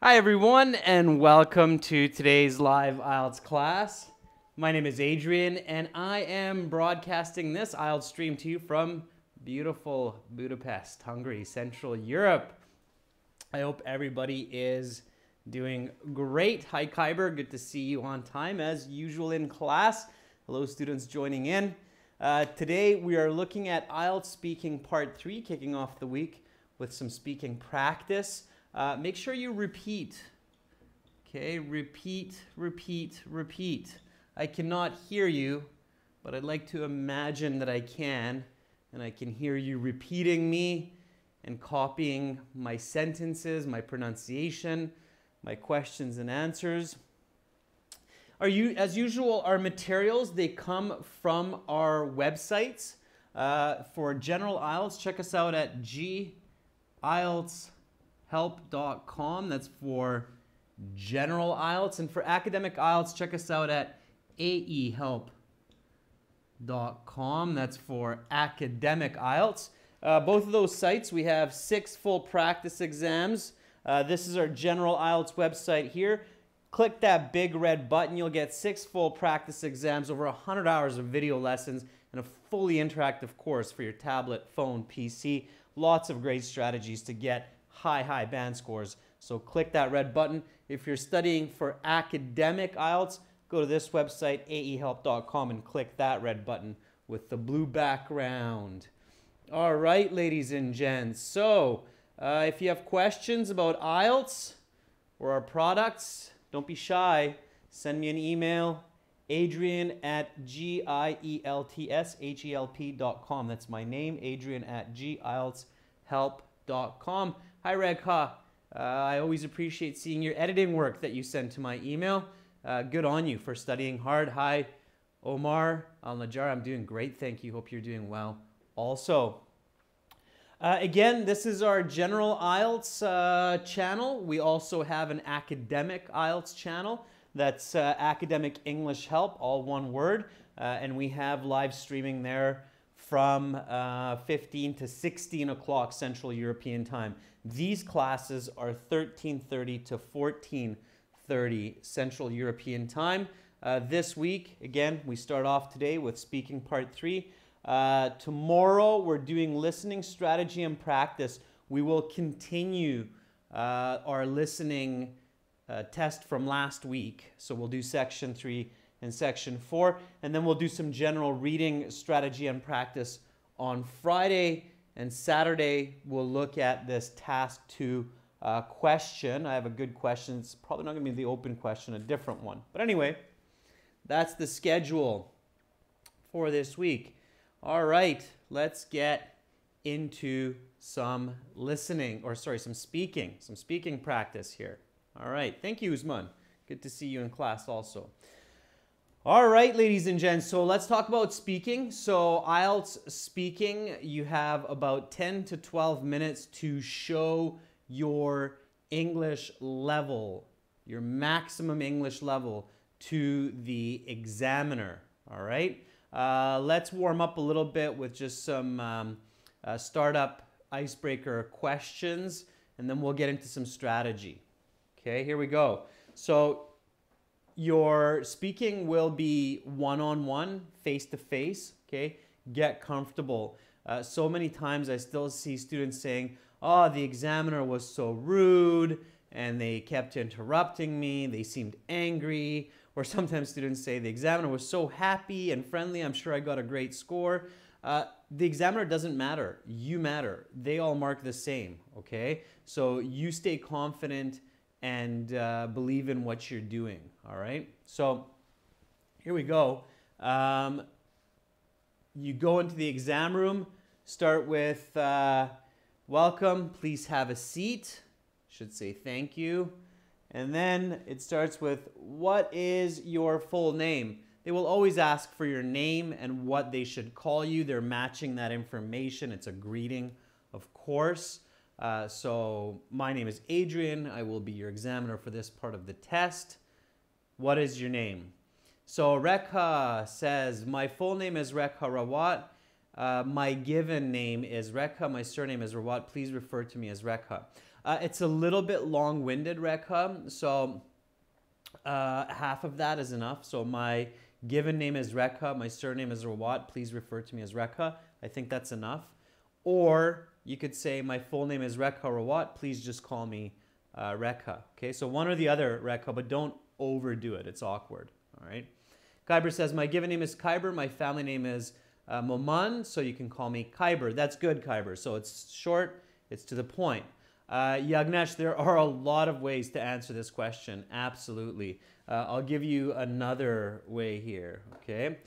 Hi everyone and welcome to today's live IELTS class. My name is Adrian and I am broadcasting this IELTS stream to you from beautiful Budapest, Hungary, Central Europe. I hope everybody is doing great. Hi Kyber, good to see you on time as usual in class. Hello students joining in. Today we are looking at IELTS speaking part 3, kicking off the week with some speaking practice. Make sure you repeat. Okay, repeat, repeat, repeat. I cannot hear you, but I'd like to imagine that I can, and I can hear you repeating me and copying my sentences, my pronunciation, my questions and answers. As usual, our materials, they come from our websites. For general IELTS, check us out at IELTShelp.com. That's for general IELTS. And for academic IELTS, check us out at AEhelp.com. That's for academic IELTS. Both of those sites, we have 6 full practice exams. This is our general IELTS website here. Click that big red button. You'll get 6 full practice exams, over 100 hours of video lessons, and a fully interactive course for your tablet, phone, PC. Lots of great strategies to get high band scores. So click that red button. If you're studying for academic IELTS, go to this website, aehelp.com, and click that red button with the blue background. All right, ladies and gents. So if you have questions about IELTS or our products, don't be shy. Send me an email, adrian@gieltshelp.com. That's my name, adrian@gieltshelp.com. Hi, Rekha. I always appreciate seeing your editing work that you send to my email. Good on you for studying hard. Hi, Omar Al-Najjar. I'm doing great, thank you. Hope you're doing well also. Again, this is our general IELTS channel. We also have an academic IELTS channel. That's Academic English Help, all one word. And we have live streaming there from 15 to 16 o'clock Central European time. These classes are 13:30 to 14:30 Central European time. This week, again, we start off today with speaking part 3. Tomorrow, we're doing listening strategy and practice. We will continue our listening test from last week. So we'll do section 3 and section 4, and then we'll do some general reading strategy and practice on Friday, and Saturday we'll look at this task 2 question. I have a good question. It's probably not going to be the open question, a different one. But anyway, that's the schedule for this week. All right, let's get into some some speaking practice here. All right, thank you, Usman. Good to see you in class also. All right, ladies and gents, so let's talk about speaking. So IELTS speaking, you have about 10 to 12 minutes to show your English level, your maximum English level to the examiner. All right, let's warm up a little bit with just some startup icebreaker questions, and then we'll get into some strategy. Okay, here we go. So your speaking will be one-on-one, face-to-face, okay? Get comfortable. So many times I still see students saying, oh, the examiner was so rude, and they kept interrupting me, they seemed angry, or sometimes students say the examiner was so happy and friendly, I'm sure I got a great score. The examiner doesn't matter, you matter. They all mark the same, okay? So you stay confident and believe in what you're doing, all right? So here we go. You go into the exam room, start with welcome, please have a seat. Should say thank you. And then it starts with, what is your full name? They will always ask for your name and what they should call you. They're matching that information. It's a greeting, of course. So my name is Adrian. I will be your examiner for this part of the test. What is your name? So Rekha says, my full name is Rekha Rawat. My given name is Rekha. My surname is Rawat. Please refer to me as Rekha. It's a little bit long-winded, Rekha, so half of that is enough. So my given name is Rekha, my surname is Rawat. Please refer to me as Rekha. I think that's enough. Or you could say my full name is Rekha Rawat. Please just call me Rekha. Okay, so one or the other, Rekha, but don't overdo it. It's awkward. All right. Kyber says, my given name is Kyber. My family name is Moman, so you can call me Kyber. That's good, Kyber. So it's short. It's to the point. Yagnesh, there are a lot of ways to answer this question. Absolutely. I'll give you another way here. Okay.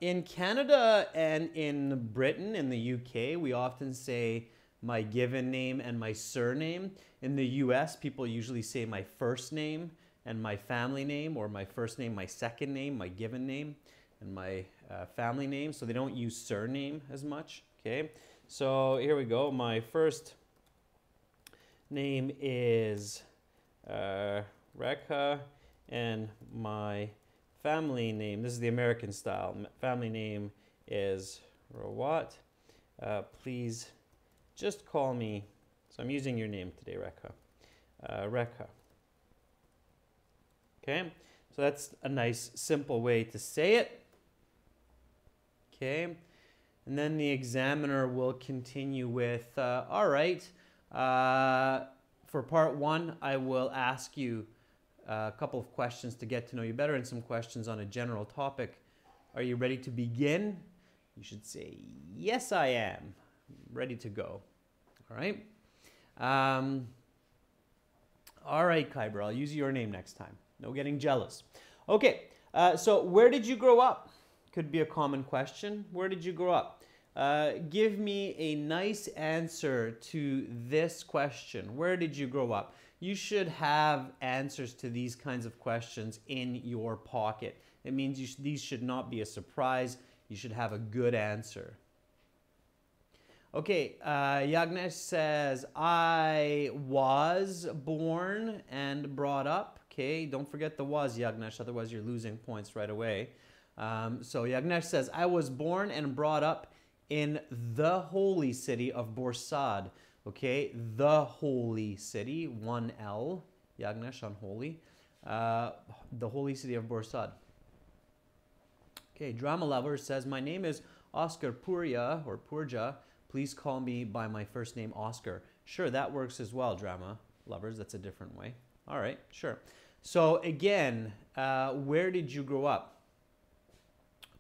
In Canada and in Britain, in the UK, we often say my given name and my surname. In the US, people usually say my first name and my family name, or my first name, my second name, my given name, and my family name. So they don't use surname as much. Okay. So here we go. My first name is Rekha, and my family name, this is the American style, family name is Rawat. Please just call me, so I'm using your name today, Rekha. Rekha. Okay, so that's a nice simple way to say it. Okay, and then the examiner will continue with, all right, for part one, I will ask you a couple of questions to get to know you better and some questions on a general topic. Are you ready to begin? You should say, yes, I am. Ready to go. All right. All right, Kyber, I'll use your name next time. No getting jealous. Okay, so where did you grow up? Could be a common question. Where did you grow up? Give me a nice answer to this question. Where did you grow up? You should have answers to these kinds of questions in your pocket. It means these should not be a surprise. You should have a good answer. Okay, Yagnesh says, I was born and brought up. Okay, don't forget the was, Yagnesh, otherwise you're losing points right away. So Yagnesh says, I was born and brought up in the holy city of Borsad. Okay, the holy city, 1L, Yagnesh on holy. The holy city of Borsad. Okay, Drama Lover says, my name is Oscar Purja, or Purja. Please call me by my first name, Oscar. Sure, that works as well, Drama Lovers. That's a different way. All right, sure. So again, where did you grow up?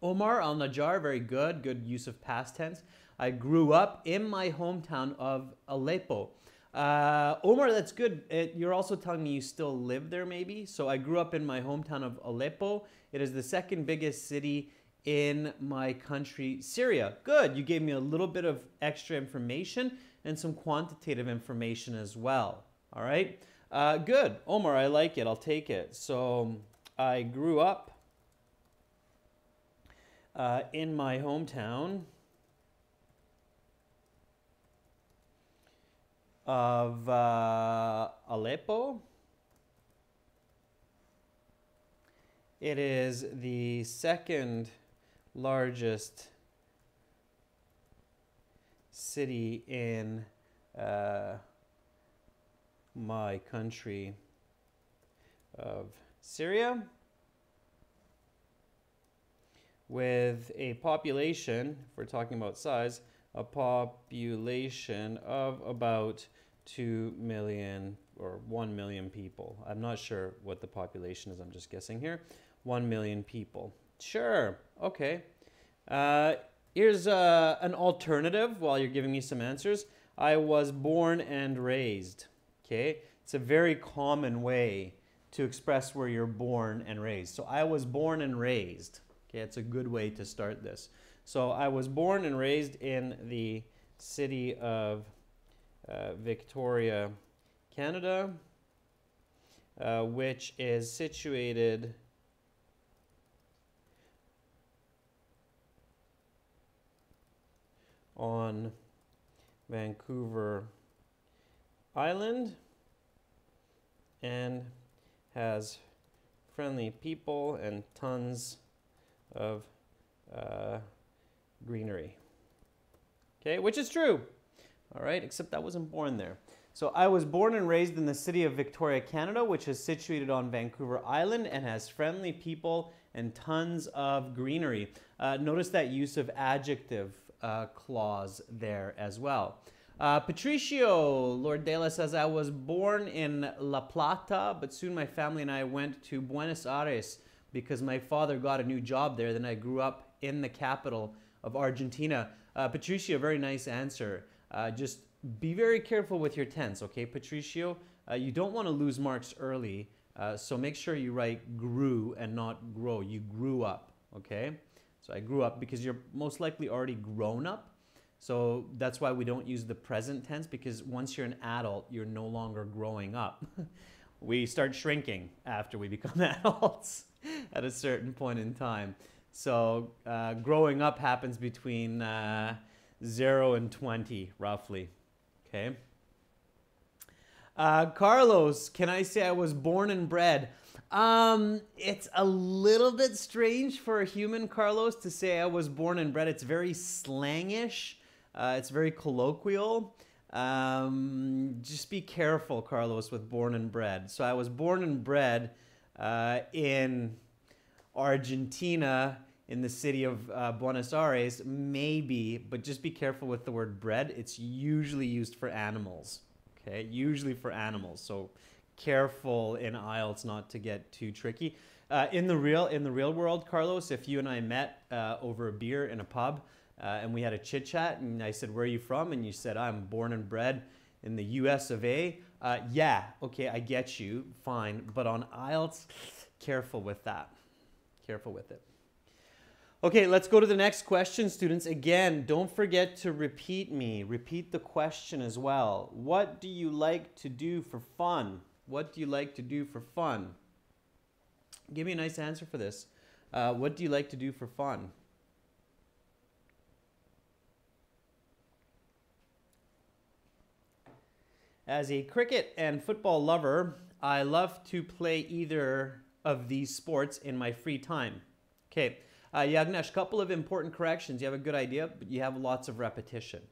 Omar Al-Najjar, very good. Good use of past tense. I grew up in my hometown of Aleppo. Omar, that's good. You're also telling me you still live there maybe. So I grew up in my hometown of Aleppo. It is the second biggest city in my country, Syria. Good. You gave me a little bit of extra information and some quantitative information as well. All right. Good. Omar, I like it. I'll take it. So I grew up in my hometown of Aleppo. It is the second largest city in my country of Syria, with a population, if we're talking about size, a population of about 2 million or 1 million people. I'm not sure what the population is, I'm just guessing here. 1 million people. Sure, okay. Here's an alternative while you're giving me some answers. I was born and raised, okay? It's a very common way to express where you're born and raised. So I was born and raised. Okay, it's a good way to start this. So I was born and raised in the city of Victoria, Canada, which is situated on Vancouver Island and has friendly people and tons of greenery. Okay, which is true. All right, except I wasn't born there. So I was born and raised in the city of Victoria, Canada, which is situated on Vancouver Island and has friendly people and tons of greenery. Notice that use of adjective clause there as well. Patricio Lordela says, I was born in La Plata, but soon my family and I went to Buenos Aires because my father got a new job there. Then I grew up in the capital of Argentina. Patricio, very nice answer. Just be very careful with your tense, okay, Patricio? You don't want to lose marks early, so make sure you write grew and not grow. You grew up, okay? So I grew up because you're most likely already grown up. So that's why we don't use the present tense, because once you're an adult, you're no longer growing up. We start shrinking after we become adults at a certain point in time. So growing up happens between 0 and 20, roughly. Okay. Carlos, can I say I was born and bred? It's a little bit strange for a human, Carlos, to say I was born and bred. It's very slangish. It's very colloquial. Just be careful, Carlos, with born and bred. So I was born and bred in Argentina, in the city of Buenos Aires, maybe, but just be careful with the word bred. It's usually used for animals, okay? Usually for animals, so careful in IELTS not to get too tricky. In the real world, Carlos, if you and I met over a beer in a pub and we had a chit chat and I said, where are you from? And you said, I'm born and bred in the US of A. Yeah, okay, I get you, fine. But on IELTS, careful with that. Careful with it. Okay, let's go to the next question, students. Again, don't forget to repeat me. Repeat the question as well. What do you like to do for fun? What do you like to do for fun? Give me a nice answer for this. What do you like to do for fun? As a cricket and football lover, I love to play either of these sports in my free time. Okay. Yagnesh, couple of important corrections. You have a good idea, but you have lots of repetition.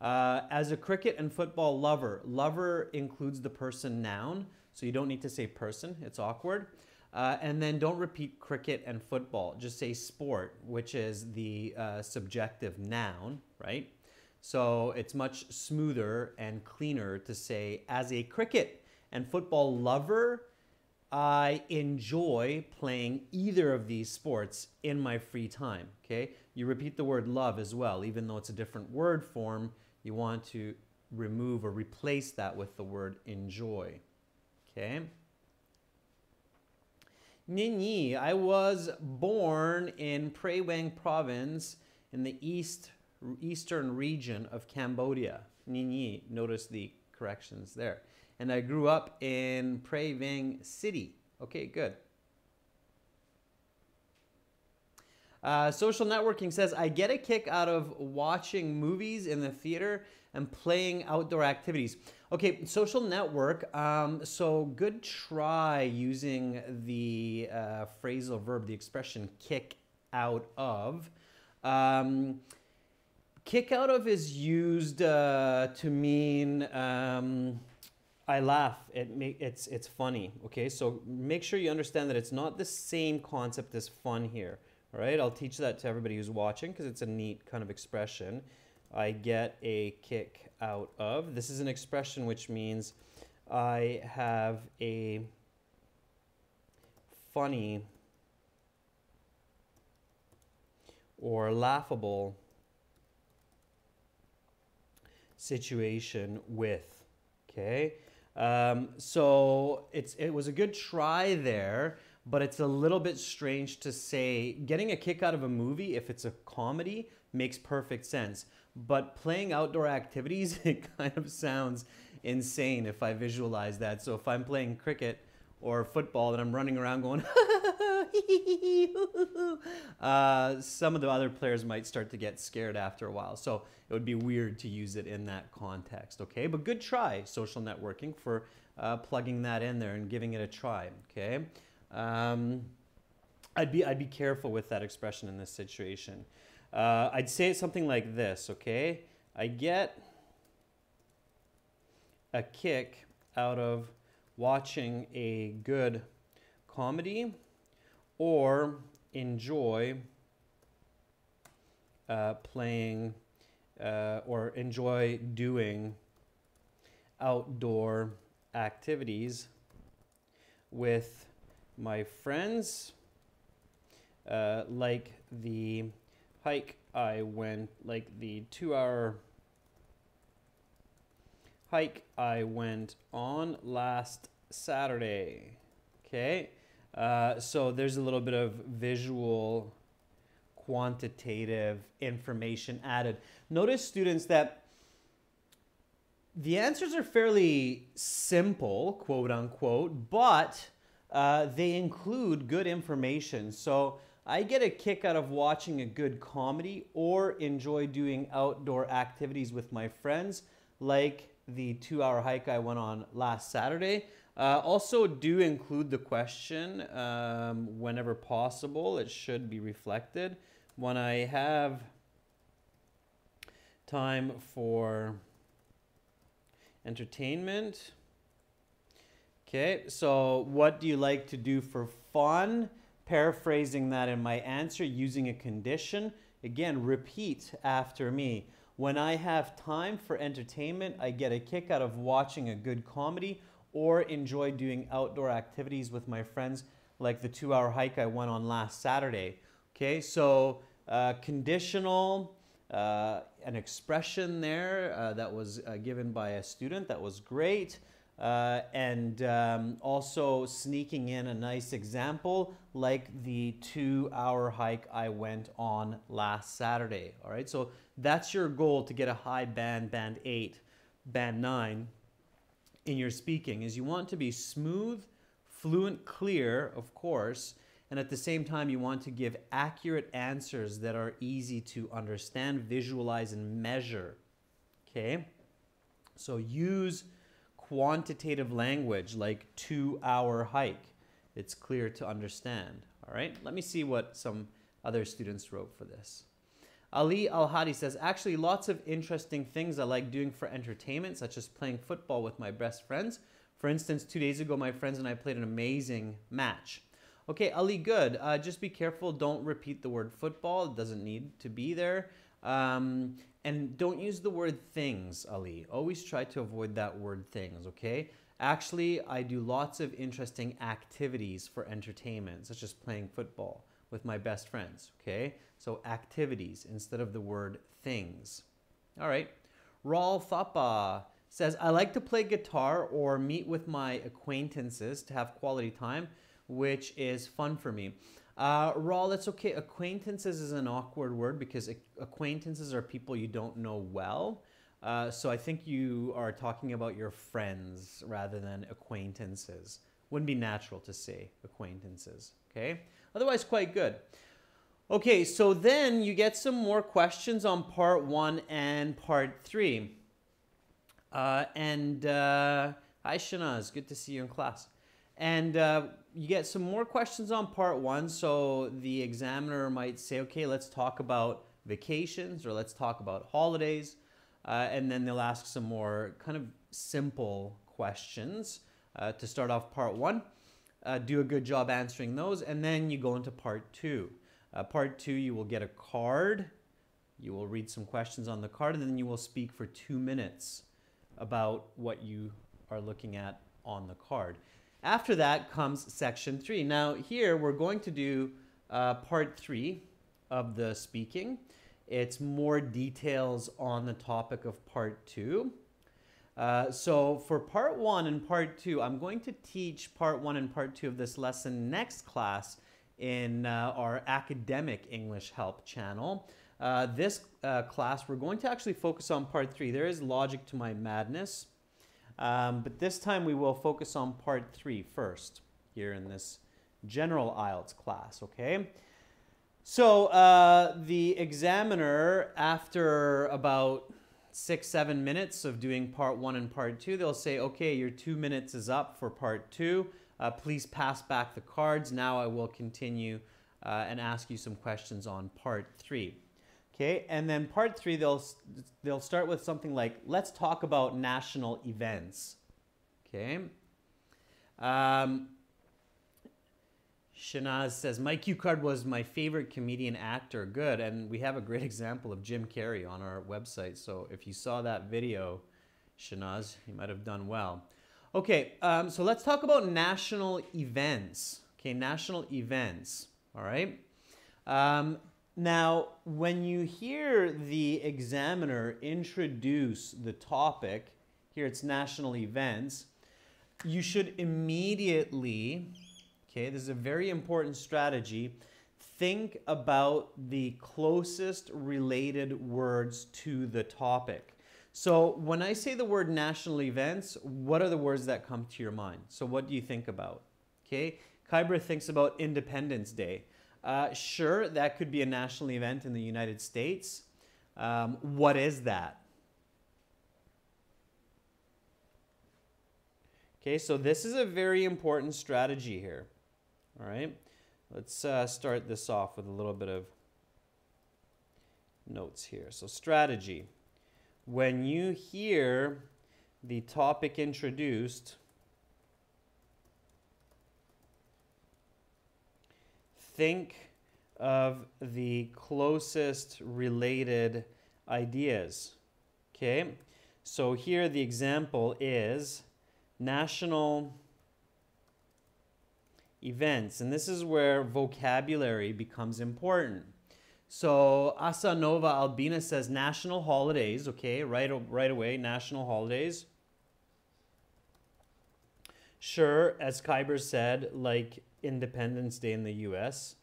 As a cricket and football lover, lover includes the person noun, so you don't need to say person. It's awkward. And then don't repeat cricket and football. Just say sport, which is the subjective noun, right? So it's much smoother and cleaner to say, as a cricket and football lover, I enjoy playing either of these sports in my free time, okay? You repeat the word love as well. Even though it's a different word form, you want to remove or replace that with the word enjoy, okay? Nini, I was born in Prey Vang province in the eastern region of Cambodia. Nini, notice the corrections there. And I grew up in Prey Vang City. Okay, good. Social networking says, I get a kick out of watching movies in the theater and playing outdoor activities. Okay, social network. So good try using the phrasal verb, the expression kick out of. Kick out of is used to mean I laugh. It's funny. Okay, so make sure you understand that it's not the same concept as fun here. All right, I'll teach that to everybody who's watching because it's a neat kind of expression. I get a kick out of. This is an expression which means I have a funny or laughable situation with. Okay. So it was a good try there, but it's a little bit strange to say getting a kick out of a movie, if it's a comedy, makes perfect sense. But playing outdoor activities, it kind of sounds insane if I visualize that. So if I'm playing cricket or football and I'm running around going, some of the other players might start to get scared after a while. So it would be weird to use it in that context, okay? But good try, social networking, for plugging that in there and giving it a try, okay? I'd be careful with that expression in this situation. I'd say something like this, okay? I get a kick out of watching a good comedy or enjoy playing or enjoy doing outdoor activities with my friends, like the hike I went, like the 2-hour hike I went on last Saturday. Okay, so there's a little bit of visual, quantitative information added. Notice, students, that the answers are fairly simple, quote unquote, but they include good information. So I get a kick out of watching a good comedy or enjoy doing outdoor activities with my friends, like the 2-hour hike I went on last Saturday. Also do include the question whenever possible. It should be reflected. When I have time for entertainment. Okay, so what do you like to do for fun? Paraphrasing that in my answer using a condition. Again, repeat after me. When I have time for entertainment, I get a kick out of watching a good comedy or enjoy doing outdoor activities with my friends, like the 2-hour hike I went on last Saturday. Okay, so conditional, an expression there that was given by a student. That was great. And also sneaking in a nice example like the 2-hour hike I went on last Saturday. All right, so that's your goal to get a high band, band 8, band 9 in your speaking, is you want to be smooth, fluent, clear, of course, and at the same time you want to give accurate answers that are easy to understand, visualize, and measure. Okay, so use quantitative language like 2-hour hike. It's clear to understand. All right, let me see what some other students wrote for this. Ali Al-Hadi says, actually lots of interesting things I like doing for entertainment, such as playing football with my best friends. For instance, 2 days ago, my friends and I played an amazing match. Okay, Ali, good. Just be careful. Don't repeat the word football. It doesn't need to be there. And don't use the word things, Ali. Always try to avoid that word things, okay? Actually, I do lots of interesting activities for entertainment, such as playing football with my best friends, okay? So activities instead of the word things. All right. Raul Thapa says, I like to play guitar or meet with my acquaintances to have quality time, which is fun for me. Raul, that's okay. Acquaintances is an awkward word because acquaintances are people you don't know well. So I think you are talking about your friends rather than acquaintances. Wouldn't be natural to say acquaintances, okay? Otherwise, quite good. Okay, so then you get some more questions on part 1 and part 3. Hi Shanaz, good to see you in class. And you get some more questions on part 1. So the examiner might say, okay, let's talk about vacations or let's talk about holidays. And then they'll ask some more kind of simple questions to start off part 1. Do a good job answering those. And then you go into part 2. Part 2, you will get a card. You will read some questions on the card, and then you will speak for 2 minutes about what you are looking at on the card. After that comes section 3. Now here we're going to do part 3 of the speaking. It's more details on the topic of part 2. So for part 1 and part 2, I'm going to teach part 1 and part 2 of this lesson next class in our academic English help channel. This class, we're going to actually focus on part 3. There is logic to my madness, but this time we will focus on part 3 first here in this general IELTS class, okay? So the examiner, after about 6-7 minutes of doing part 1 and part 2, they'll say, okay, your 2 minutes is up for part 2. Please pass back the cards. Now I will continue and ask you some questions on part 3. Okay, and then part 3, they'll start with something like, let's talk about national events. Okay. Shanaz says, my cue card was my favorite comedian actor. Good, and we have a great example of Jim Carrey on our website. So if you saw that video, Shanaz, you might have done well. Okay, so let's talk about national events. Okay, national events, all right? Now, when you hear the examiner introduce the topic, here it's national events, you should immediately, okay, this is a very important strategy, think about the closest related words to the topic. So when I say the word national events, what are the words that come to your mind? So what do you think about? Okay, Kybra thinks about Independence Day. Sure, that could be a national event in the United States. What is that? Okay, so this is a very important strategy here. All right, let's start this off with a little bit of notes here. So strategy. When you hear the topic introduced, think of the closest related ideas. Okay, so here the example is national events, and this is where vocabulary becomes important. So Asa Nova Albina says national holidays. Okay, right away, national holidays. Sure, as Kyber said, like Independence Day in the US.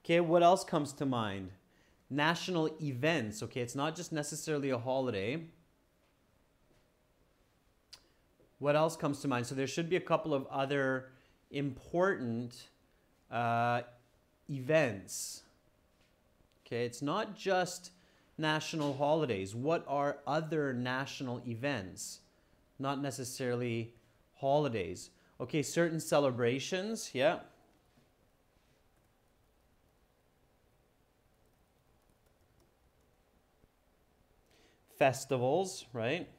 Okay, what else comes to mind? National events. Okay, it's not just necessarily a holiday. What else comes to mind? So there should be a couple of other important events. Okay, it's not just national holidays. What are other national events? Not necessarily holidays. Okay, certain celebrations, yeah. Festivals, right?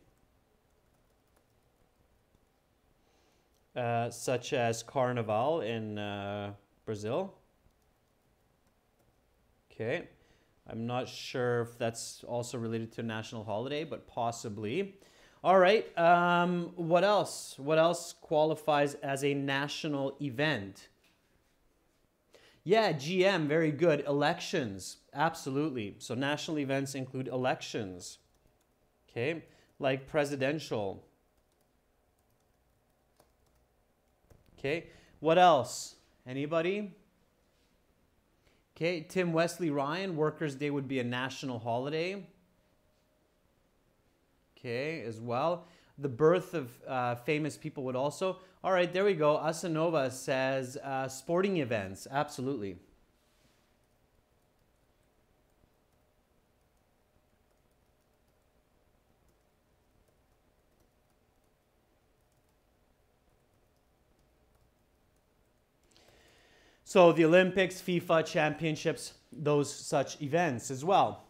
Such as Carnival in Brazil. Okay, I'm not sure if that's also related to a national holiday, but possibly. All right, what else? What else qualifies as a national event? Yeah, GM, very good. Elections, absolutely. So national events include elections. Okay, like presidential. Okay, what else? Anybody? Okay, Tim Wesley Ryan, Workers' Day would be a national holiday. Okay, as well. The birth of famous people would also. All right, there we go. Asanova says sporting events. Absolutely. So the Olympics, FIFA, championships, those such events as well.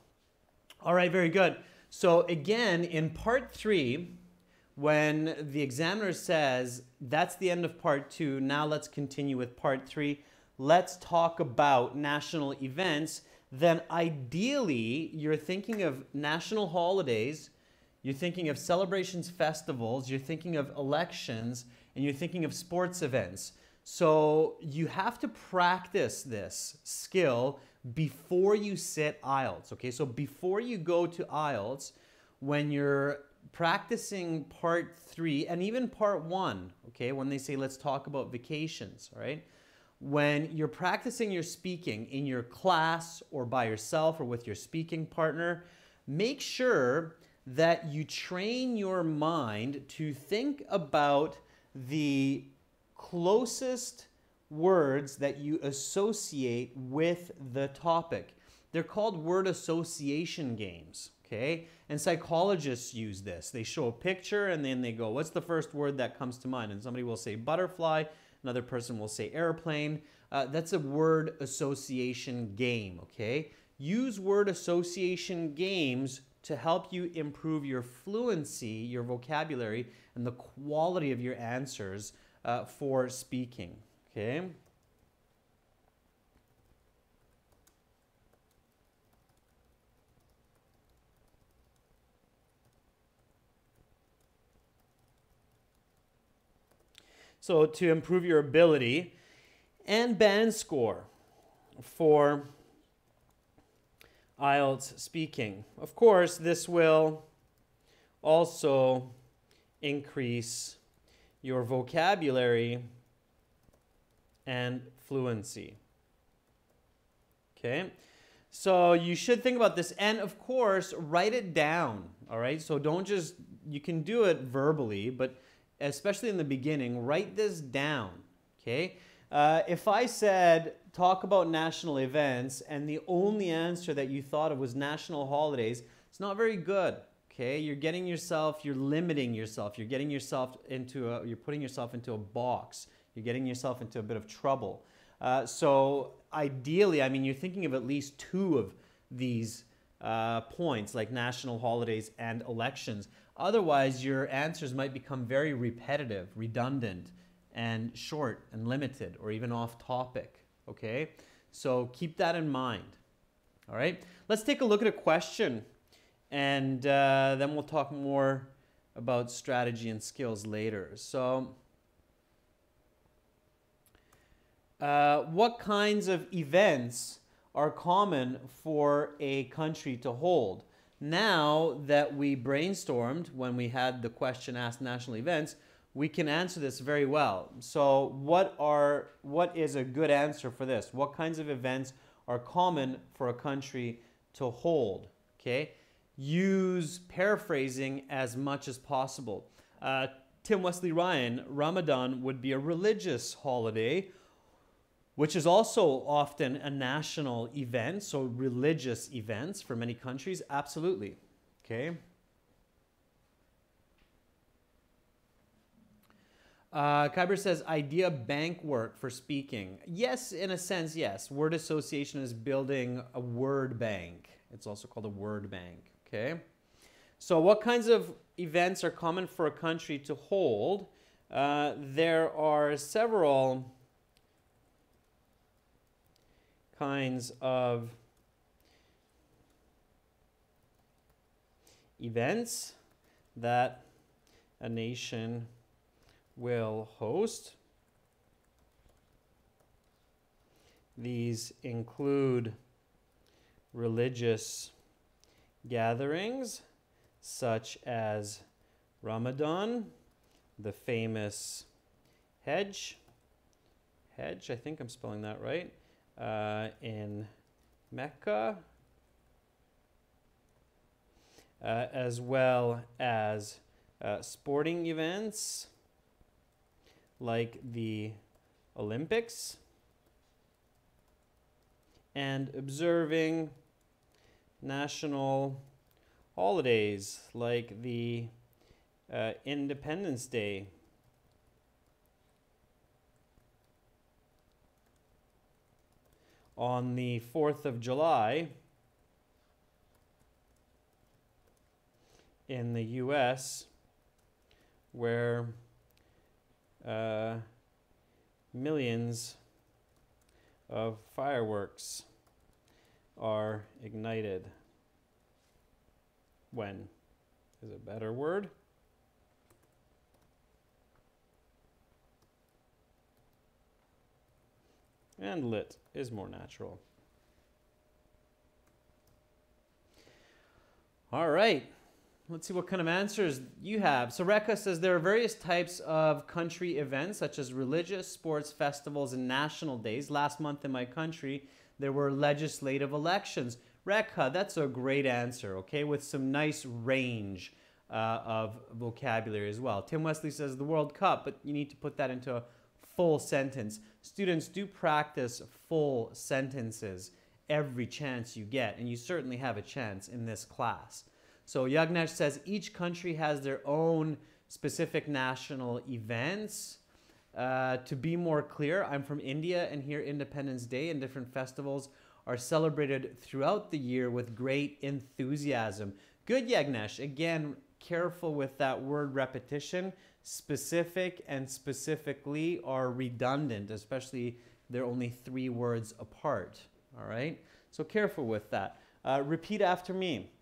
All right, very good. So again, in part 3, when the examiner says, that's the end of part 2, now let's continue with part 3, let's talk about national events, then ideally you're thinking of national holidays, you're thinking of celebrations, festivals, you're thinking of elections, and you're thinking of sports events. So you have to practice this skill before you sit IELTS, okay? So before you go to IELTS, when you're practicing part 3 and even part 1, okay, when they say let's talk about vacations, all right? When you're practicing your speaking in your class or by yourself or with your speaking partner, make sure that you train your mind to think about the closest words that you associate with the topic. They're called word association games, okay? And psychologists use this. They show a picture and then they go, what's the first word that comes to mind? And somebody will say butterfly, another person will say airplane. That's a word association game, okay? Use word association games to help you improve your fluency, your vocabulary, and the quality of your answers for speaking, okay? So to improve your ability and band score for IELTS speaking. Of course, this will also increase your vocabulary and fluency. Okay? So you should think about this, and of course, write it down, all right? So don't just, you can do it verbally, but especially in the beginning, write this down, okay? If I said, talk about national events, and the only answer that you thought of was national holidays, it's not very good, okay? You're limiting yourself. You're getting yourself into you're putting yourself into a box. You're getting yourself into a bit of trouble. So ideally, I mean, you're thinking of at least 2 of these points, like national holidays and elections. Otherwise, your answers might become very repetitive, redundant, and short and limited, or even off topic, okay? So keep that in mind, all right? Let's take a look at a question, and then we'll talk more about strategy and skills later. So, what kinds of events are common for a country to hold? Now that we brainstormed when we had the question asked national events, we can answer this very well. So what is a good answer for this? What kinds of events are common for a country to hold? Okay, use paraphrasing as much as possible. Tim Wesley Ryan, Ramadan would be a religious holiday, which is also often a national event, so religious events for many countries, absolutely, okay? Kyber says, idea bank work for speaking. Yes, in a sense, yes. Word association is building a word bank. It's also called a word bank, okay? So what kinds of events are common for a country to hold? There are several kinds of events that a nation will host. These include religious gatherings such as Ramadan, the famous Hajj, I think I'm spelling that right, in Mecca, as well as sporting events like the Olympics, and observing national holidays like the Independence Day. On the 4th of July in the US, where millions of fireworks are ignited. When is a better word? And lit is more natural. All right. Let's see what kind of answers you have. So Rekha says there are various types of country events such as religious, sports, festivals, and national days. Last month in my country, there were legislative elections. Rekha, that's a great answer, okay, with some nice range of vocabulary as well. Tim Wesley says the World Cup, but you need to put that into a full sentence. Students, do practice full sentences every chance you get, and you certainly have a chance in this class. So Yagnesh says each country has their own specific national events. To be more clear, I'm from India, and here Independence Day and different festivals are celebrated throughout the year with great enthusiasm. Good, Yagnesh. Again, careful with that word repetition. Specific and specifically are redundant, especially they're only 3 words apart. All right? So careful with that. Repeat after me.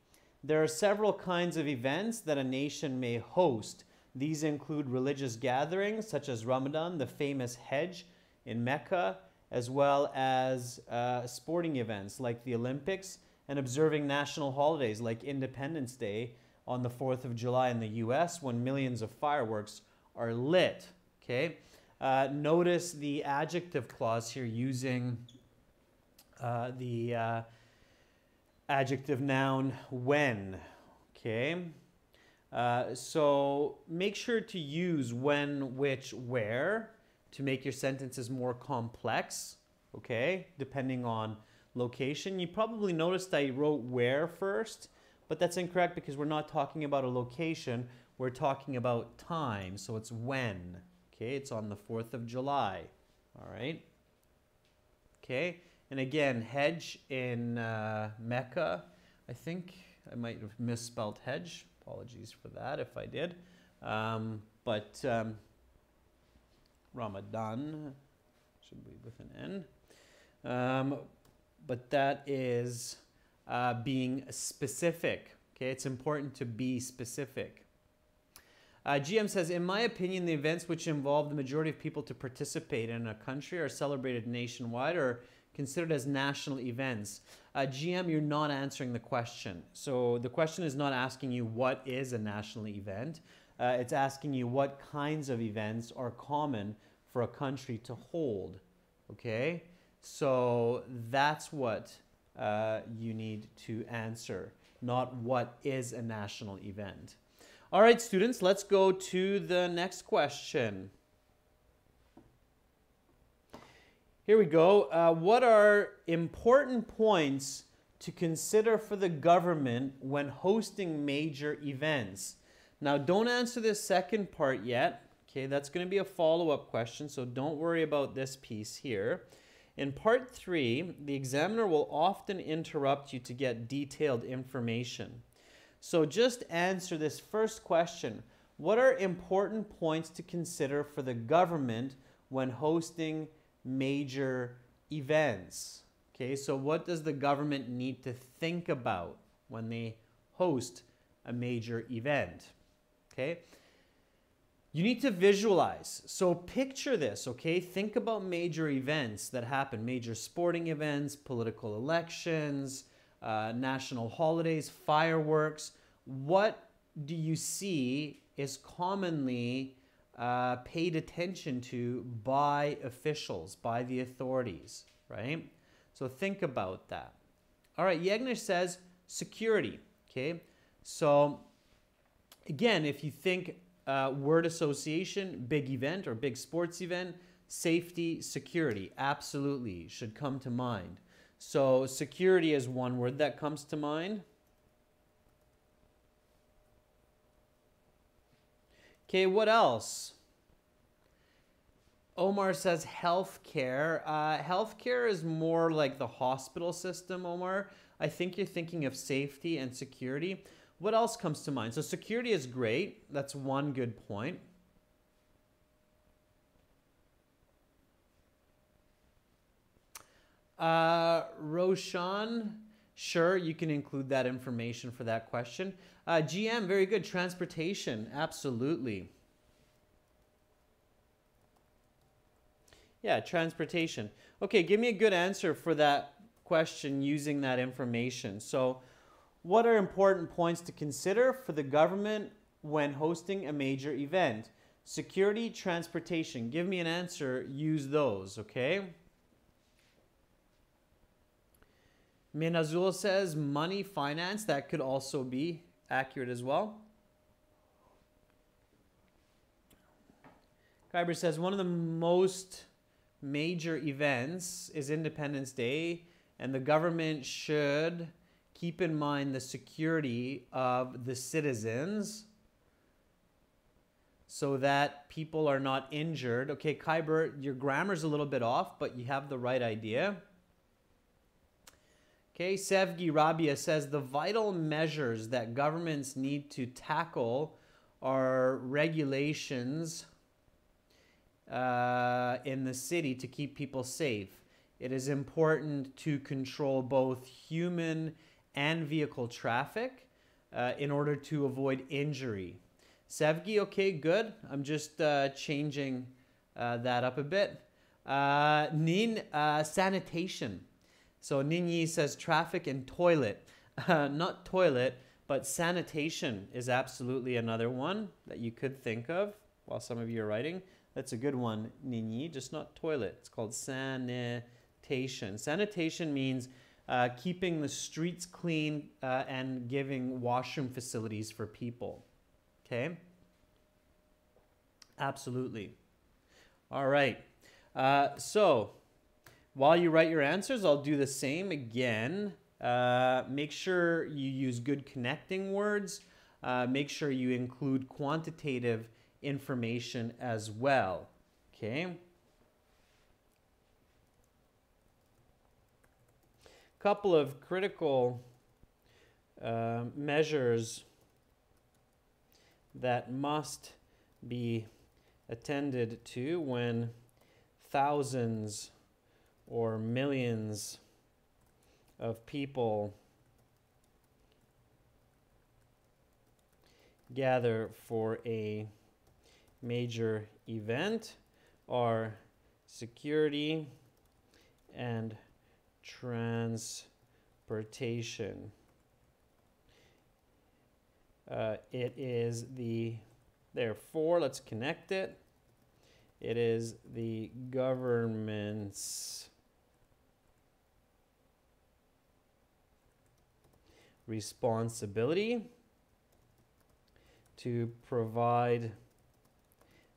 There are several kinds of events that a nation may host. These include religious gatherings such as Ramadan, the famous Hajj in Mecca, as well as sporting events like the Olympics, and observing national holidays like Independence Day on the 4th of July in the US, when millions of fireworks are lit. Okay? Notice the adjective clause here using the adjective noun when. Okay? So make sure to use when, which, where to make your sentences more complex, okay, depending on location. You probably noticed I wrote where first, but that's incorrect because we're not talking about a location, we're talking about time, so it's when, okay, it's on the 4th of July, all right, okay, and again, Hajj in Mecca, I think I might have misspelled Hajj, apologies for that if I did, but Ramadan should be with an N. But that is being specific. Okay, it's important to be specific. GM says, in my opinion, the events which involve the majority of people to participate in a country are celebrated nationwide or considered as national events. GM, you're not answering the question. So the question is not asking you what is a national event. It's asking you what kinds of events are common for a country to hold, okay? So that's what you need to answer, not what is a national event. All right, students, let's go to the next question. Here we go. What are important points to consider for the government when hosting major events? Now, don't answer this second part yet. Okay, that's going to be a follow-up question, so don't worry about this piece here. In part 3, the examiner will often interrupt you to get detailed information. So just answer this first question. What are important points to consider for the government when hosting major events? Okay, so what does the government need to think about when they host a major event? Okay, you need to visualize. So picture this, okay? Think about major events that happen, major sporting events, political elections, national holidays, fireworks. What do you see is commonly paid attention to by officials, by the authorities, right? So think about that. All right, Yegnish says security, okay? So again, if you think word association, big event or big sports event, safety, security, absolutely should come to mind. So security is one word that comes to mind. Okay, what else? Omar says healthcare. Healthcare is more like the hospital system, Omar. I think you're thinking of safety and security. What else comes to mind? So security is great. That's one good point. Roshan, sure, you can include that information for that question. GM, very good. Transportation, absolutely. Yeah, transportation. Okay, give me a good answer for that question using that information. So, what are important points to consider for the government when hosting a major event? Security, transportation. Give me an answer. Use those, okay? Minazul says money, finance. That could also be accurate as well. Kyber says one of the most major events is Independence Day, and the government should keep in mind the security of the citizens so that people are not injured. Okay, Kyber, your grammar's a little bit off, but you have the right idea. Okay, Sevgi Rabia says the vital measures that governments need to tackle are regulations in the city to keep people safe. It is important to control both human and vehicle traffic in order to avoid injury. Sevgi, okay, good. I'm just changing that up a bit. Nin, sanitation. So Ninyi says traffic and toilet. Not toilet, but sanitation is absolutely another one that you could think of while some of you are writing. That's a good one, Ninyi, just not toilet. It's called sanitation. Sanitation means keeping the streets clean and giving washroom facilities for people. Okay? Absolutely. All right. So while you write your answers, I'll do the same again. Make sure you use good connecting words. Make sure you include quantitative information as well. Okay? Couple of critical measures that must be attended to when thousands or millions of people gather for a major event are security and transportation. It is therefore, let's connect it. It is the government's responsibility to provide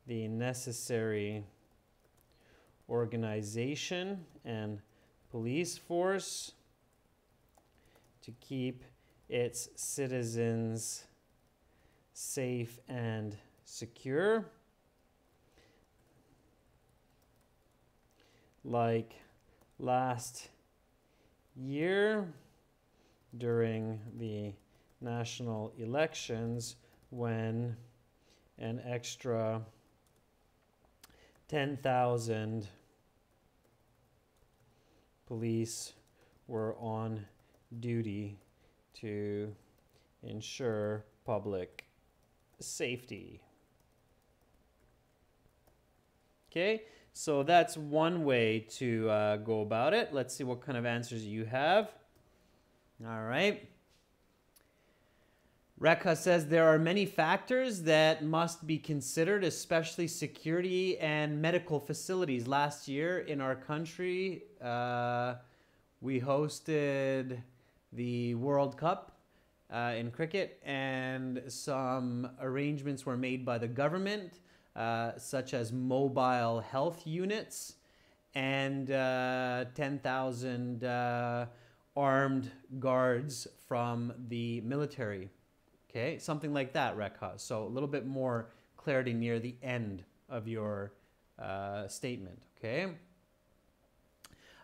the necessary organization and police force to keep its citizens safe and secure. Like last year during the national elections, when an extra 10,000 police were on duty to ensure public safety. Okay, so that's one way to go about it. Let's see what kind of answers you have. All right. Rekha says there are many factors that must be considered, especially security and medical facilities. Last year in our country, we hosted the World Cup in cricket, and some arrangements were made by the government, such as mobile health units and 10,000 armed guards from the military. Okay, something like that, Rekha. So a little bit more clarity near the end of your statement, okay?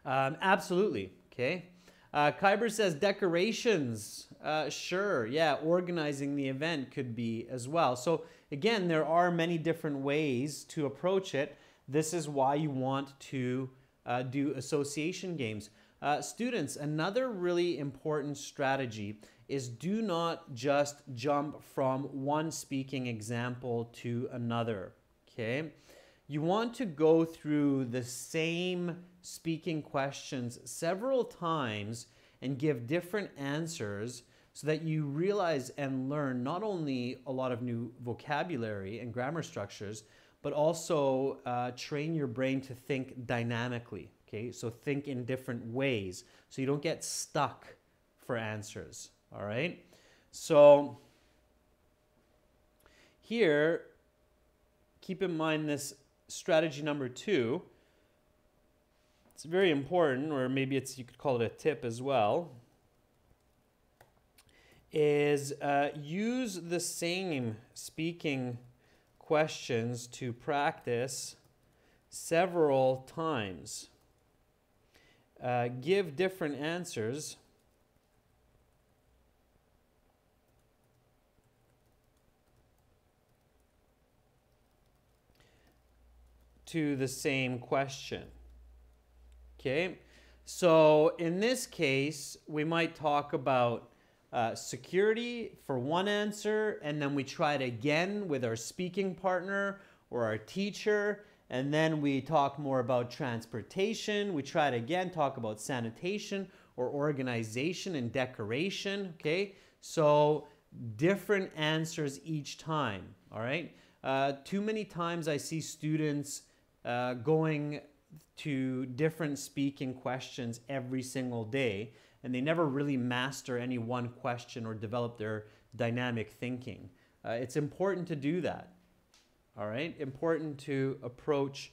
Absolutely, okay? Kyber says decorations. Sure, yeah, organizing the event could be as well. So again, there are many different ways to approach it. This is why you want to do association games. Students, another really important strategy is do not just jump from one speaking example to another, okay? You want to go through the same speaking questions several times and give different answers so that you realize and learn not only a lot of new vocabulary and grammar structures, but also train your brain to think dynamically, okay? So think in different ways so you don't get stuck for answers. All right, so here, keep in mind this strategy number 2. It's very important, or maybe you could call it a tip as well, is use the same speaking questions to practice several times. Give different answers to the same question. Okay, so in this case, we might talk about security for one answer, and then we try it again with our speaking partner or our teacher, and then we talk more about transportation. We try it again, talk about sanitation or organization and decoration. Okay, so different answers each time. All right, too many times I see students going to different speaking questions every single day, and they never really master any one question or develop their dynamic thinking. It's important to do that. All right, important to approach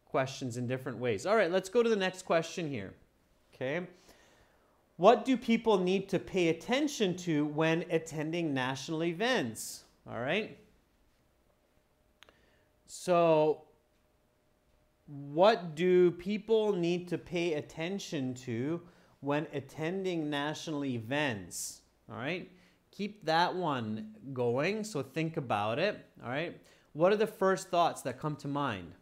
questions in different ways. All right, let's go to the next question here. Okay, what do people need to pay attention to when attending national events? All right, so what do people need to pay attention to when attending national events? All right, keep that one going, so think about it. All right, what are the first thoughts that come to mind?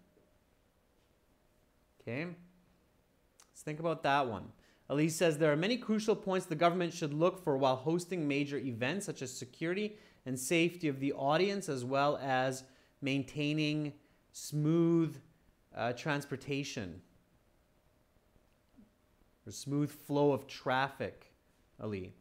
Okay, let's think about that one. Elise says there are many crucial points the government should look for while hosting major events, such as security and safety of the audience, as well as maintaining smooth transportation or smooth flow of traffic, Ali.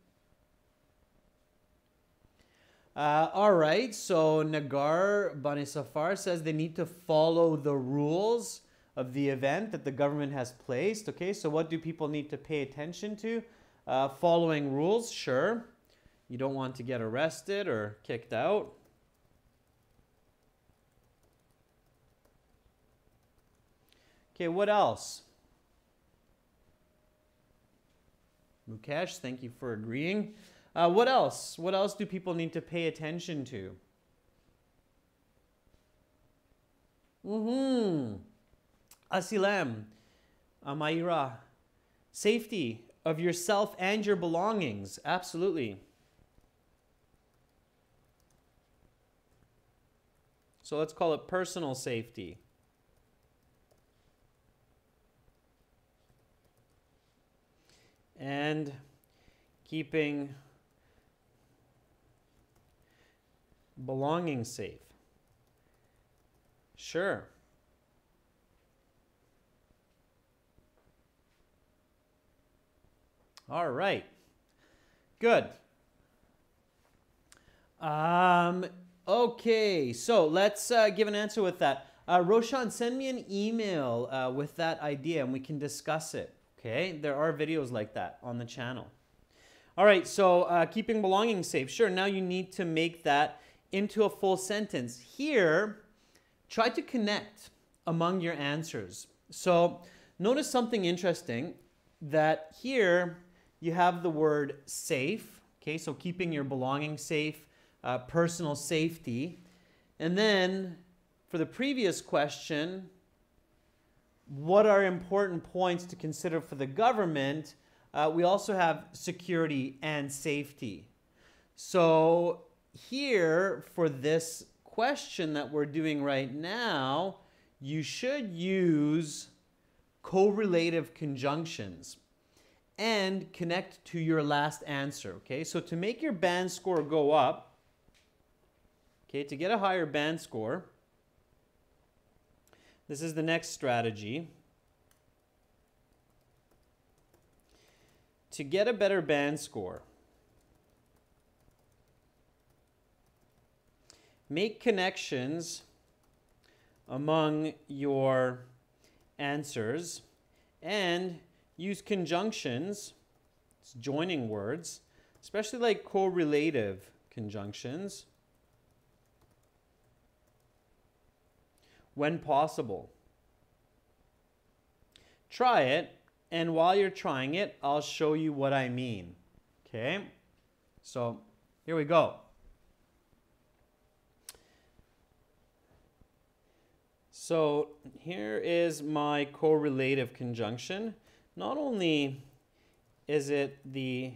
All right, so Nagar Banisafar says they need to follow the rules of the event that the government has placed. Okay, so what do people need to pay attention to? Following rules, sure. You don't want to get arrested or kicked out. Okay, what else? Mukesh, thank you for agreeing. What else? What else do people need to pay attention to? Asilam, Amaira, safety of yourself and your belongings. Absolutely. So let's call it personal safety. And keeping belongings safe. Sure. All right. Good. Okay, so let's give an answer with that. Roshan, send me an email with that idea and we can discuss it. Okay, there are videos like that on the channel. All right, so keeping belongings safe. Sure, now you need to make that into a full sentence. Here, try to connect among your answers. So notice something interesting, that here you have the word safe. Okay, so keeping your belongings safe, personal safety. And then for the previous question, what are important points to consider for the government? We also have security and safety. So here, for this question that we're doing right now, you should use correlative conjunctions and connect to your last answer. Okay, so to make your band score go up, okay, to get a higher band score, this is the next strategy. To get a better band score, make connections among your answers and use conjunctions, it's joining words, especially like correlative conjunctions, when possible. Try it, and while you're trying it, I'll show you what I mean. Okay? So, here we go. So here is my correlative conjunction. Not only is it the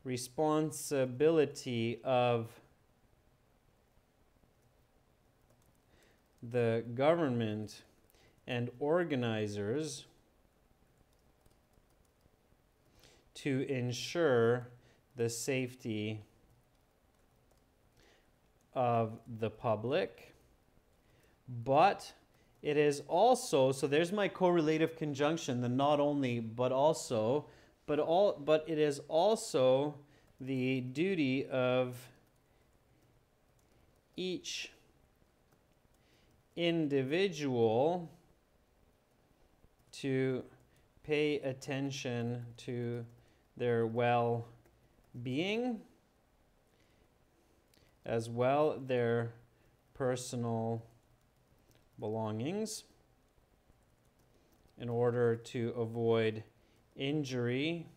responsibility of the government and organizers to ensure the safety of the public, but it is also, so there's my correlative conjunction, the not only, but also, but it is also the duty of each individual to pay attention to their well-being, as well their personal belongings, in order to avoid injury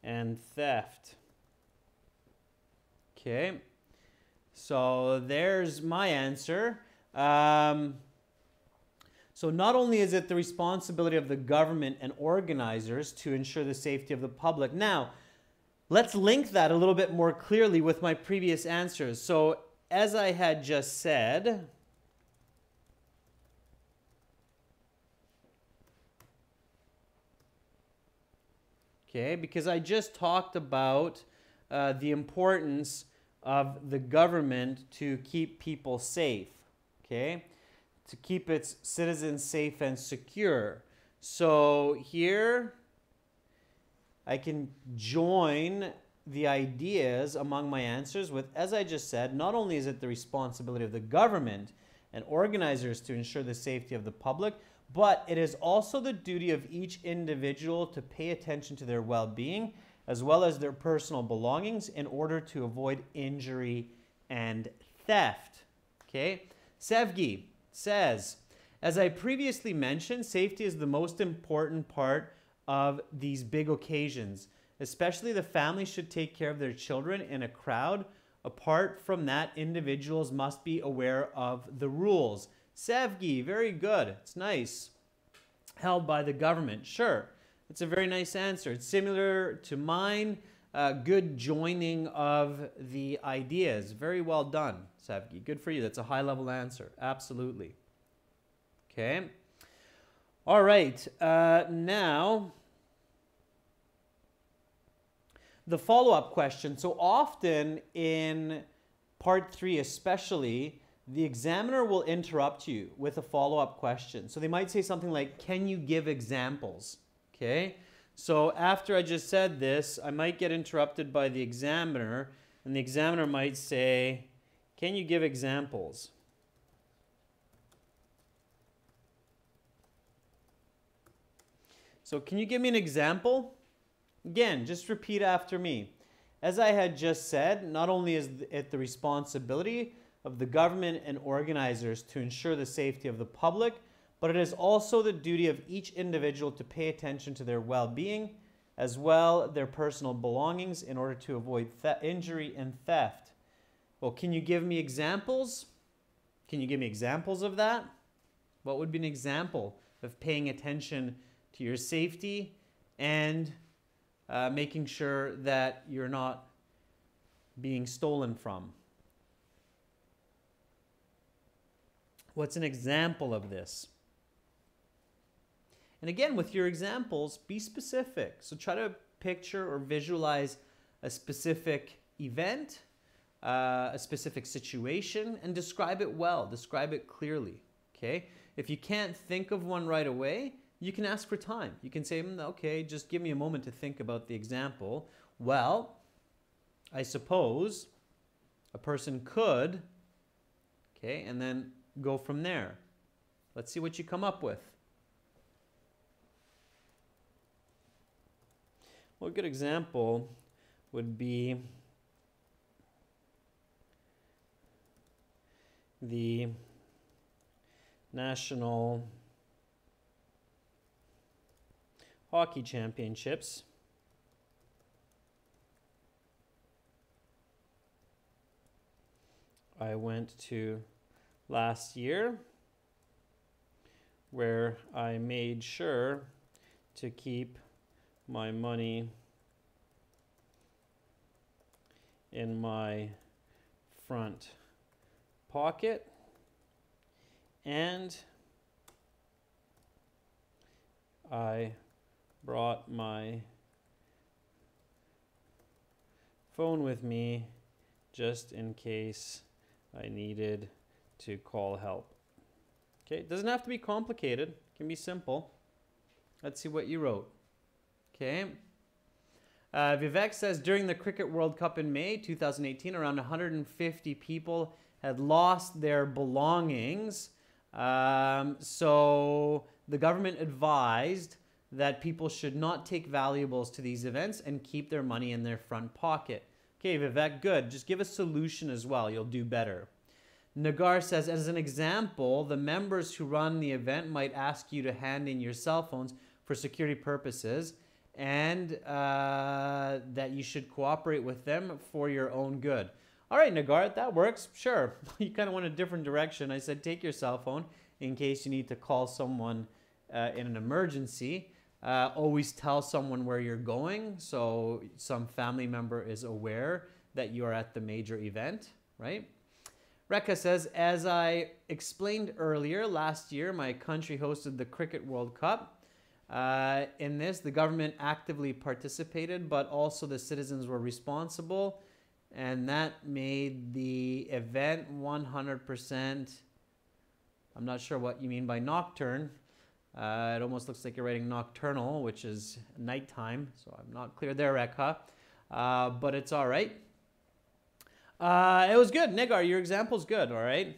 and theft. Okay, so there's my answer. So not only is it the responsibility of the government and organizers to ensure the safety of the public. Now, let's link that a little bit more clearly with my previous answers. So as I had just said, okay, because I just talked about the importance of the government to keep people safe, okay, to keep its citizens safe and secure. So here I can join the ideas among my answers with, as I just said, not only is it the responsibility of the government and organizers to ensure the safety of the public, but it is also the duty of each individual to pay attention to their well-being as well as their personal belongings in order to avoid injury and theft. Okay? Sevgi says, as I previously mentioned, safety is the most important part of these big occasions. Especially the family should take care of their children in a crowd. Apart from that, individuals must be aware of the rules. Sevgi, very good. It's nice. Held by the government. Sure. It's a very nice answer. It's similar to mine. Good joining of the ideas. Very well done, Sevgi. Good for you. That's a high-level answer. Absolutely. Okay. All right. Now, the follow-up question. So often in part 3 especially, the examiner will interrupt you with a follow-up question. So they might say something like, can you give examples? Okay, so after I just said this, I might get interrupted by the examiner, and the examiner might say, can you give examples? So can you give me an example? Again, just repeat after me. As I had just said, not only is it the responsibility of the government and organizers to ensure the safety of the public, but it is also the duty of each individual to pay attention to their well-being, as well their personal belongings, in order to avoid injury and theft. Well, can you give me examples? Can you give me examples of that? What would be an example of paying attention to your safety and making sure that you're not being stolen from? What's an example of this? And again, with your examples, be specific. So try to picture or visualize a specific event, a specific situation, and describe it well. Describe it clearly. Okay? If you can't think of one right away, you can ask for time. You can say, okay, just give me a moment to think about the example. Well, I suppose a person could, okay, and then go from there. Let's see what you come up with. Well, a good example would be the National Hockey Championships. I went to last year. where I made sure to keep my money in my front pocket, and I brought my phone with me just in case I needed to call help. Okay, it doesn't have to be complicated. It can be simple. Let's see what you wrote. Okay. Vivek says, during the Cricket World Cup in May 2018, around 150 people had lost their belongings. So the government advised that people should not take valuables to these events and keep their money in their front pocket. Okay, Vivek, good. Just give a solution as well. You'll do better. Nagar says, as an example, the members who run the event might ask you to hand in your cell phones for security purposes, and that you should cooperate with them for your own good. All right, Nagar, that works. Sure. You kind of went a different direction. I said take your cell phone in case you need to call someone in an emergency. Always tell someone where you're going so some family member is aware that you are at the major event, right? Rekha says, as I explained earlier, last year my country hosted the Cricket World Cup. In this, the government actively participated, but also the citizens were responsible, and that made the event 100%. I'm not sure what you mean by nocturne. It almost looks like you're writing nocturnal, which is nighttime, so I'm not clear there, Rekha, but it's all right. It was good. Nagar, your example's good, all right?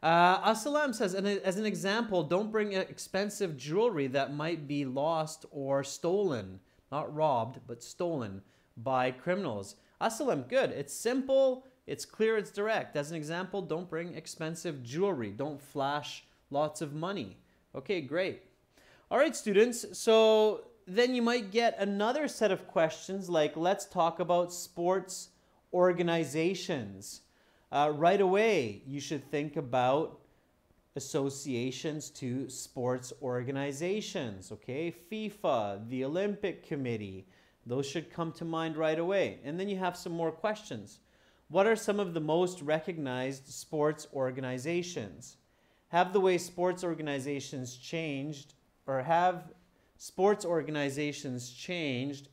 Asalam says, as an example, don't bring expensive jewelry that might be lost or stolen, not robbed, but stolen by criminals. Asalam, good. It's simple, it's clear, it's direct. As an example, don't bring expensive jewelry. Don't flash lots of money. Okay, great. All right, students. So then you might get another set of questions like, let's talk about sports organizations. Right away, you should think about associations to sports organizations, okay? FIFA, the Olympic Committee, those should come to mind right away. And then you have some more questions. What are some of the most recognized sports organizations? Have the way sports organizations changed, or have sports organizations changed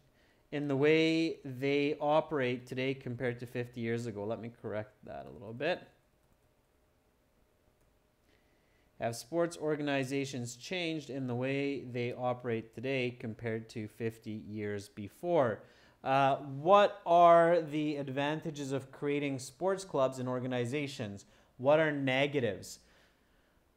in the way they operate today compared to 50 years ago? Let me correct that a little bit. Have sports organizations changed in the way they operate today compared to 50 years before? What are the advantages of creating sports clubs and organizations? What are negatives?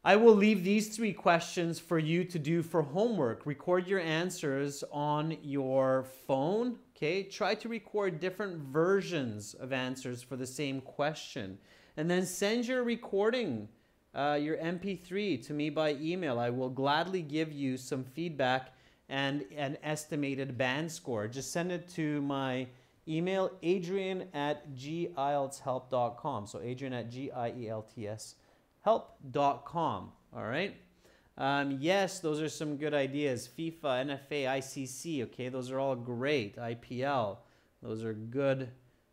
I will leave these 3 questions for you to do for homework. Record your answers on your phone, okay? Try to record different versions of answers for the same question. And then send your recording, your MP3, to me by email. I will gladly give you some feedback and an estimated band score. Just send it to my email, adrian@gieltshelp.com. So adrian@gieltshelp.com. All right. Yes, those are some good ideas. FIFA, NFA, ICC. Okay, those are all great. IPL. Those are good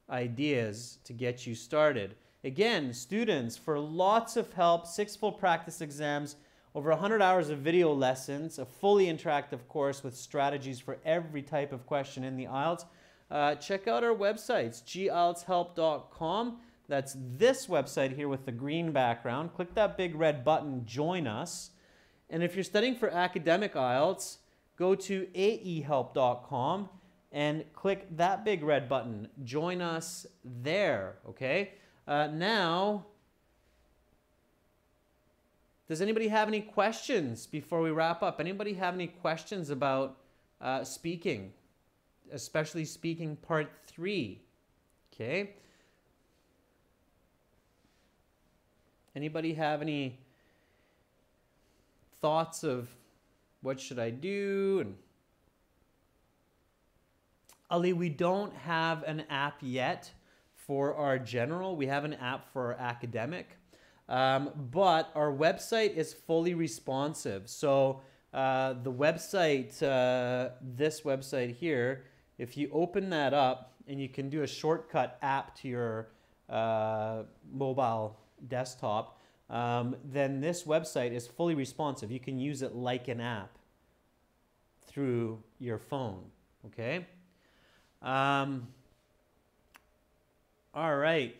ideas to get you started. Again, students, for lots of help, 6 full practice exams, over 100 hours of video lessons, a fully interactive course with strategies for every type of question in the IELTS. Check out our websites, gieltshelp.com. That's this website here with the green background. Click that big red button, join us. And if you're studying for academic IELTS, go to aehelp.com and click that big red button, join us there, okay? Now, does anybody have any questions before we wrap up? Anybody have any questions about speaking, especially speaking part 3? Okay. Anybody have any thoughts of what should I do? And Ali, we don't have an app yet for our general. We have an app for our academic. but our website is fully responsive. So the website, this website here, if you open that up and you can do a shortcut app to your mobile desktop, then this website is fully responsive. You can use it like an app through your phone, okay? All right.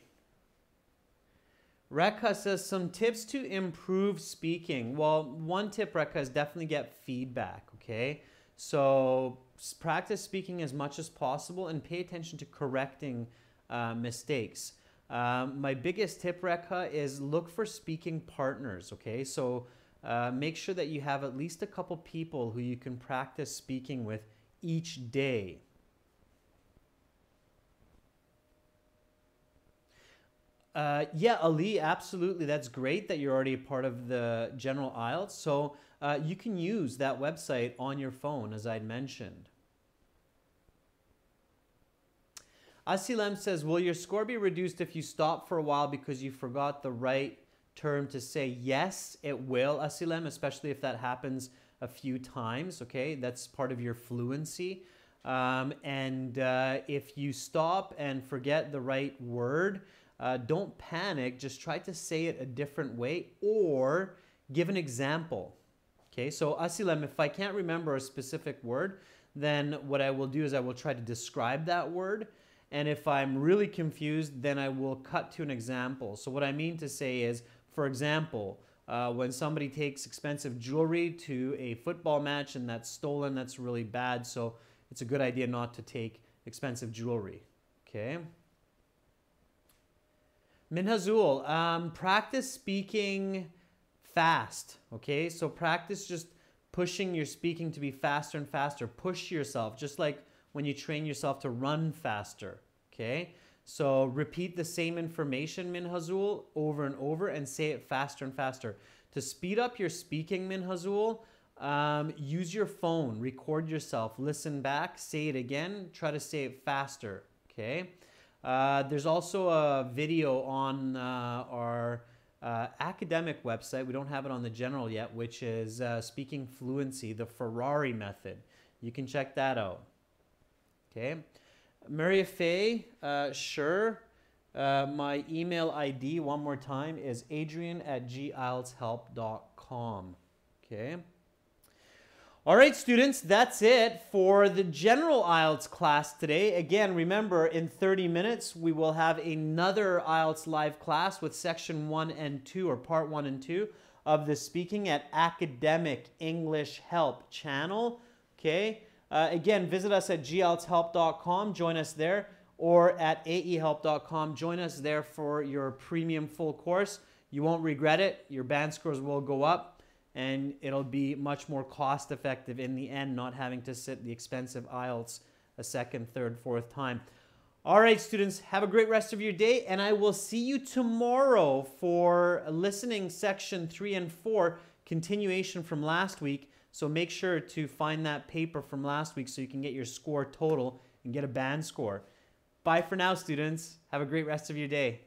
Rekha says some tips to improve speaking. Well, one tip, Rekha, is definitely get feedback, okay? So practice speaking as much as possible and pay attention to correcting mistakes. My biggest tip, Rekha, is look for speaking partners, okay? So make sure that you have at least a couple people who you can practice speaking with each day. Yeah, Ali, absolutely. That's great that you're already a part of the general IELTS. So you can use that website on your phone, as I'd mentioned. Asilem says, will your score be reduced if you stop for a while because you forgot the right term to say? Yes, it will, Asilem, especially if that happens a few times, okay? That's part of your fluency. If you stop and forget the right word, don't panic. Just try to say it a different way or give an example. Okay, so Asilem, if I can't remember a specific word, then what I will do is I will try to describe that word. And if I'm really confused, then I will cut to an example. So what I mean to say is, for example, when somebody takes expensive jewelry to a football match and that's stolen, that's really bad. So it's a good idea not to take expensive jewelry. Okay. Minhazul, practice speaking fast, okay? So practice just pushing your speaking to be faster and faster. Push yourself, just like when you train yourself to run faster, okay? So repeat the same information, Minhazul, over and over and say it faster and faster. To speed up your speaking, Minhazul, use your phone, record yourself, listen back, say it again, try to say it faster, okay? There's also a video on our academic website. We don't have it on the general yet, which is Speaking Fluency, the Ferrari method. You can check that out. Okay. Maria Faye, sure. My email ID, one more time, is adrian@gieltshelp.com. Okay. All right, students, that's it for the general IELTS class today. Again, remember, in 30 minutes, we will have another IELTS live class with section 1 and 2, or part 1 and 2 of the Speaking at Academic English Help channel. Okay. Again, visit us at gieltshelp.com. Join us there, or at aehelp.com. Join us there for your premium full course. You won't regret it. Your band scores will go up. And it'll be much more cost effective in the end, not having to sit the expensive IELTS a second, third, fourth time. All right, students, have a great rest of your day, and I will see you tomorrow for listening section 3 and 4, continuation from last week. So make sure to find that paper from last week so you can get your score total and get a band score. Bye for now, students. Have a great rest of your day.